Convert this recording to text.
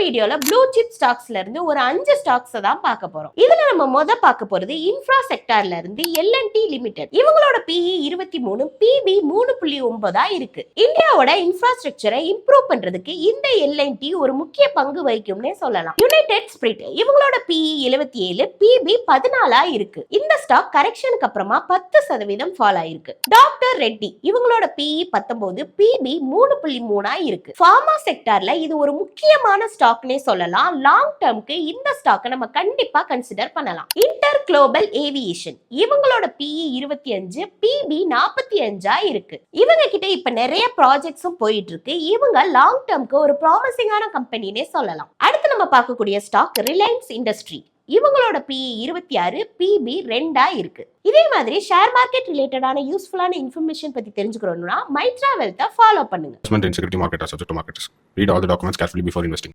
வீடியோல blue chip ஸ்டாக்ஸ்ல இருந்து ஒரு 5 ஸ்டாக்ஸ் தான் பார்க்க போறோம். இதுல நம்ம பார்க்க போறது இன்ஃப்ரா செக்டார்ல இருந்து எல்என்டி லிமிடெட். இவங்களோட PE 23, PB 3.9 இருக்கு. இந்தியாவோட இன்ஃப்ராஸ்ட்ரக்சரை இம்ப்ரூவ் பண்றதுக்கு இந்த எல்என்டி ஒரு முக்கிய பங்கு வகிக்கும்னே சொல்லலாம். யுனைடெட் ஸ்பிரிட் இவங்களோட PE 77, PB 14 இருக்கு. இந்த ஸ்டாக் கரெக்ஷனுக்கு அப்புறமா 10% ஃபால் ஆயிருக்கு. டாக்டர் ரெட்டி இவங்களோட PE 19, PB 3.3 இருக்கு. ஃபார்மா செக்டார்ல இது ஒரு முக்கியமான ஸ்டாக்னே சொல்லலாம். லாங் டர்ம்க்கு இந்த ஸ்டாக்கை நம்ம கண்டிப்பா கன்சிடர் பண்ணலாம். இன்டர் குளோபல் ஏவியேஷன் இவங்களோட PE 25, PB 45 இருக்கு. இவங்க கிட்ட இப்ப நிறைய ப்ராஜெக்ட்ஸும் போயிட்டு இருக்கு. இவங்க லாங் டர்ம்க்கு ஒரு ப்ராமிசிங்கான கம்பெனினே சொல்லலாம். அடுத்து நம்ம பார்க்கக்கூடிய ஸ்டாக் ரிலையன்ஸ் இண்டஸ்ட்ரி. இவங்களோட PE 26, PB 2 இருக்கு. இதே மாதிரி ஷேர் மார்க்கெட் ரிலேட்டடான யூஸ்ஃபுல்லான இன்ஃபர்மேஷன் பத்தி தெரிஞ்சுக்கணும்னா மைத்ரா வெல்த்தை ஃபாலோ பண்ணுங்க. Investment in security market are subject to market risk. Read all the documents carefully before investing.